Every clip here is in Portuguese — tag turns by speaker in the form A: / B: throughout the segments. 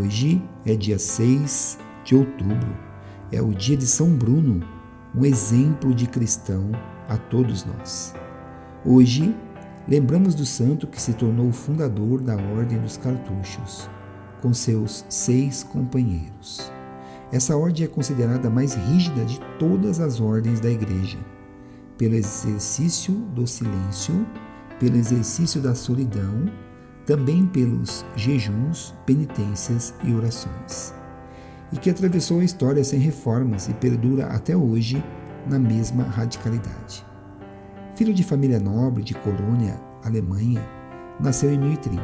A: Hoje é dia 6 de outubro, é o dia de São Bruno, um exemplo de cristão a todos nós. Hoje, lembramos do santo que se tornou o fundador da Ordem dos Cartuchos, com seus 6 companheiros. Essa ordem é considerada a mais rígida de todas as ordens da Igreja, pelo exercício do silêncio, pelo exercício da solidão, também pelos jejuns, penitências e orações, e que atravessou a história sem reformas e perdura até hoje na mesma radicalidade. Filho de família nobre de Colônia, Alemanha, nasceu em 1030.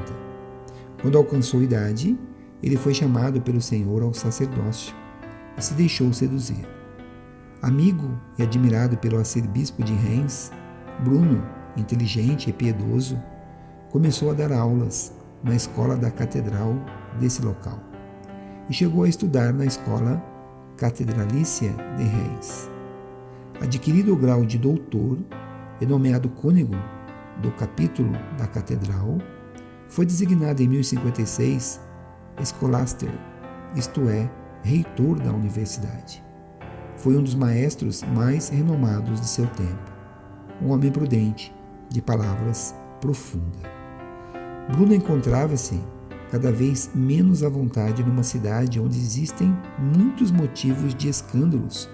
A: Quando alcançou idade, ele foi chamado pelo Senhor ao sacerdócio e se deixou seduzir. Amigo e admirado pelo arcebispo de Reims, Bruno, inteligente e piedoso, começou a dar aulas na escola da catedral desse local e chegou a estudar na escola catedralícia de Reims. Adquirido o grau de doutor e nomeado cônego do capítulo da catedral, foi designado em 1056 Scholaster, isto é, reitor da universidade. Foi um dos maestros mais renomados de seu tempo, um homem prudente, de palavras profundas. Bruno encontrava-se cada vez menos à vontade numa cidade onde existem muitos motivos de escândalos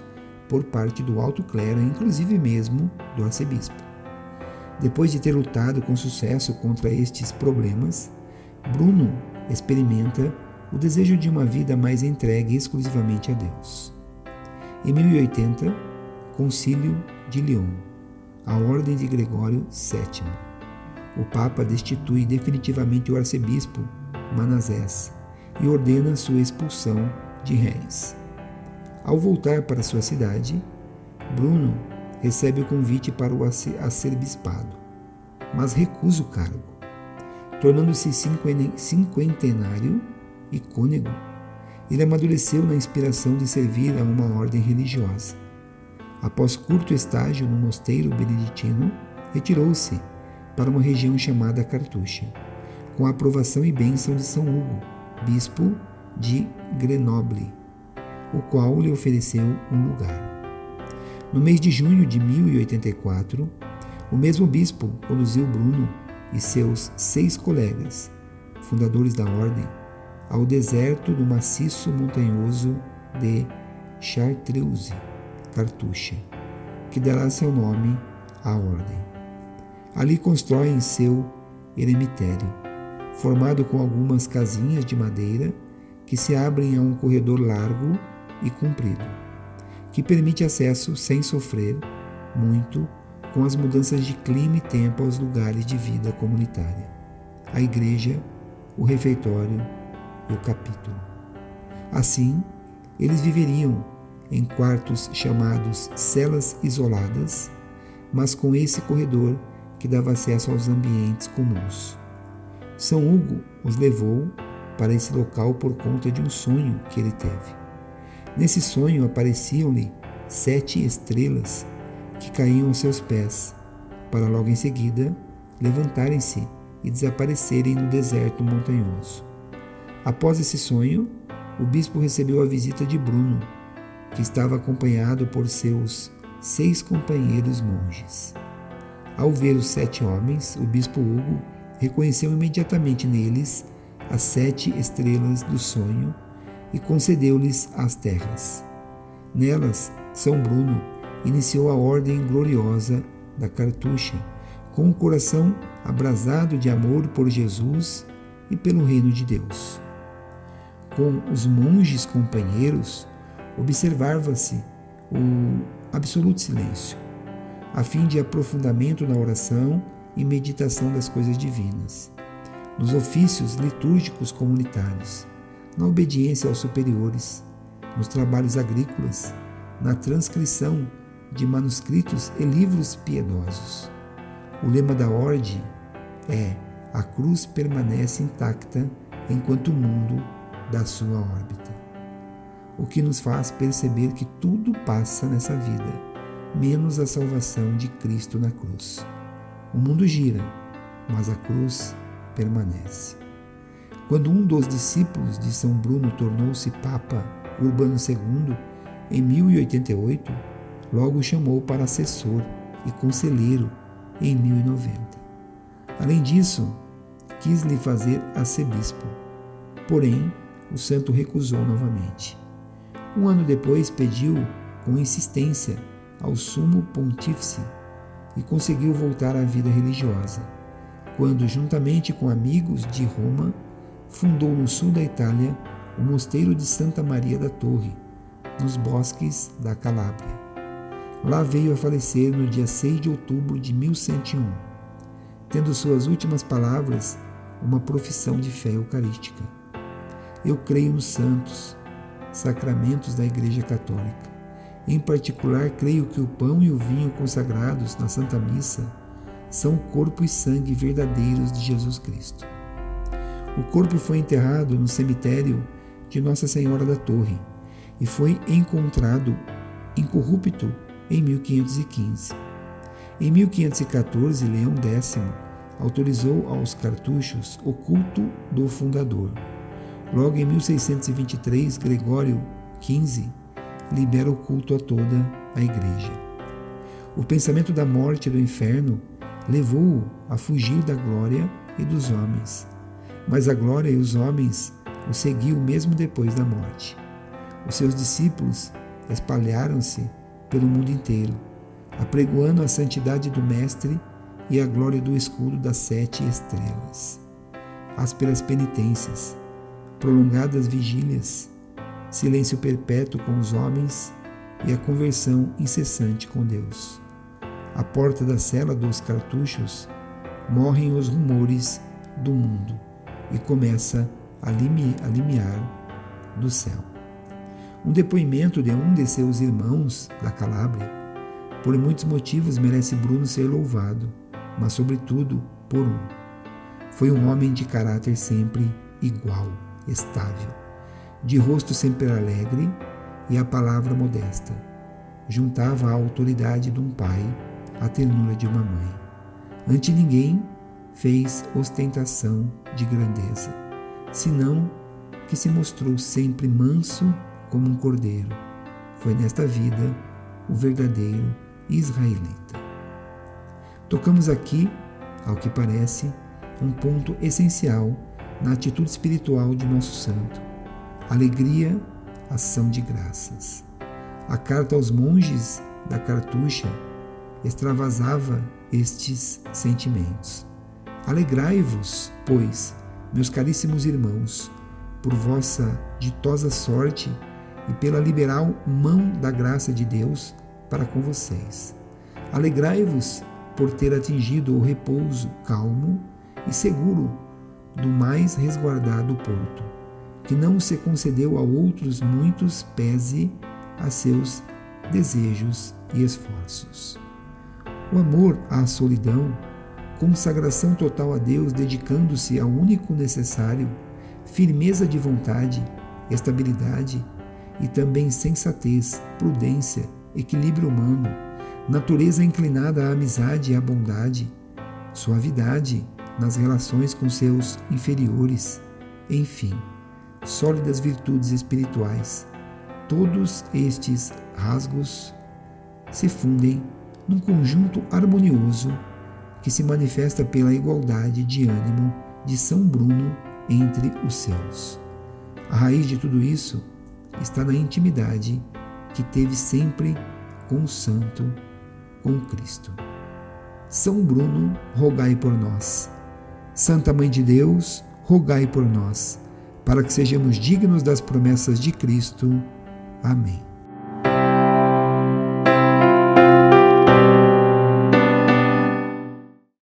A: por parte do alto clero, inclusive mesmo do arcebispo. Depois de ter lutado com sucesso contra estes problemas, Bruno experimenta o desejo de uma vida mais entregue exclusivamente a Deus. Em 1080, Concílio de Lyon, a Ordem de Gregório VII. O Papa destitui definitivamente o arcebispo Manasés e ordena sua expulsão de Reims. Ao voltar para sua cidade, Bruno recebe o convite para o arcebispado, mas recusa o cargo. Tornando-se cinquentenário e cônego, ele amadureceu na inspiração de servir a uma ordem religiosa. Após curto estágio no mosteiro beneditino, retirou-se para uma região chamada Cartucha, com a aprovação e bênção de São Hugo, bispo de Grenoble, o qual lhe ofereceu um lugar. No mês de junho de 1084, o mesmo bispo conduziu Bruno e seus 6 colegas, fundadores da ordem, ao deserto do maciço montanhoso de Chartreuse, Cartucha, que dará seu nome à ordem. Ali constroem seu eremitério, formado com algumas casinhas de madeira que se abrem a um corredor largo e comprido, que permite acesso sem sofrer muito com as mudanças de clima e tempo aos lugares de vida comunitária, a igreja, o refeitório e o capítulo. Assim, eles viveriam em quartos chamados celas isoladas, mas com esse corredor que dava acesso aos ambientes comuns. São Hugo os levou para esse local por conta de um sonho que ele teve. Nesse sonho apareciam-lhe 7 estrelas que caíam aos seus pés, para logo em seguida levantarem-se e desaparecerem no deserto montanhoso. Após esse sonho, o bispo recebeu a visita de Bruno, que estava acompanhado por seus 6 companheiros monges. Ao ver os 7 homens, o bispo Hugo reconheceu imediatamente neles as 7 estrelas do sonho e concedeu-lhes as terras. Nelas, São Bruno iniciou a ordem gloriosa da Cartucha, com o coração abrasado de amor por Jesus e pelo reino de Deus. Com os monges companheiros, observava-se o absoluto silêncio, a fim de aprofundamento na oração e meditação das coisas divinas, nos ofícios litúrgicos comunitários, na obediência aos superiores, nos trabalhos agrícolas, na transcrição de manuscritos e livros piedosos. O lema da ordem é: a cruz permanece intacta enquanto o mundo dá sua órbita. O que nos faz perceber que tudo passa nessa vida, menos a salvação de Cristo na cruz. O mundo gira, mas a cruz permanece. Quando um dos discípulos de São Bruno tornou-se Papa Urbano II, em 1088, logo o chamou para assessor e conselheiro em 1090. Além disso, quis-lhe fazer arcebispo, porém o santo recusou novamente. Um ano depois pediu com insistência ao sumo pontífice e conseguiu voltar à vida religiosa, quando, juntamente com amigos de Roma, fundou no sul da Itália o mosteiro de Santa Maria da Torre, nos bosques da Calábria. Lá veio a falecer no dia 6 de outubro de 1101, tendo suas últimas palavras uma profissão de fé eucarística. Eu creio nos santos sacramentos da Igreja Católica. Em particular, creio que o pão e o vinho consagrados na Santa Missa são o corpo e sangue verdadeiros de Jesus Cristo. O corpo foi enterrado no cemitério de Nossa Senhora da Torre e foi encontrado incorrupto em 1515. Em 1514, Leão X autorizou aos cartuchos o culto do fundador. Logo em 1623, Gregório XV libera o culto a toda a Igreja. O pensamento da morte e do inferno levou-o a fugir da glória e dos homens, mas a glória e os homens o seguiu mesmo depois da morte. Os seus discípulos espalharam-se pelo mundo inteiro, apregoando a santidade do Mestre e a glória do escudo das 7 estrelas. Ásperas penitências, prolongadas vigílias, silêncio perpétuo com os homens e a conversão incessante com Deus. À porta da cela dos cartuchos morrem os rumores do mundo e começa a limiar do céu. Um depoimento de um de seus irmãos da Calábria, por muitos motivos merece Bruno ser louvado, mas sobretudo por um. Foi um homem de caráter sempre igual, estável, de rosto sempre alegre e a palavra modesta. Juntava a autoridade de um pai à ternura de uma mãe. Ante ninguém fez ostentação de grandeza, senão que se mostrou sempre manso como um cordeiro. Foi nesta vida o verdadeiro israelita. Tocamos aqui, ao que parece, um ponto essencial na atitude espiritual de nosso santo: alegria, ação de graças. A carta aos monges da Cartucha extravasava estes sentimentos. Alegrai-vos, pois, meus caríssimos irmãos, por vossa ditosa sorte e pela liberal mão da graça de Deus para com vocês. Alegrai-vos por ter atingido o repouso calmo e seguro do mais resguardado porto, que não se concedeu a outros muitos pese a seus desejos e esforços. O amor à solidão, consagração total a Deus, dedicando-se ao único necessário, firmeza de vontade, estabilidade e também sensatez, prudência, equilíbrio humano, natureza inclinada à amizade e à bondade, suavidade nas relações com seus inferiores, enfim, sólidas virtudes espirituais. Todos estes rasgos se fundem num conjunto harmonioso que se manifesta pela igualdade de ânimo de São Bruno entre os seus. A raiz de tudo isso está na intimidade que teve sempre com o Santo, com Cristo. São Bruno, rogai por nós. Santa Mãe de Deus, rogai por nós, para que sejamos dignos das promessas de Cristo. Amém.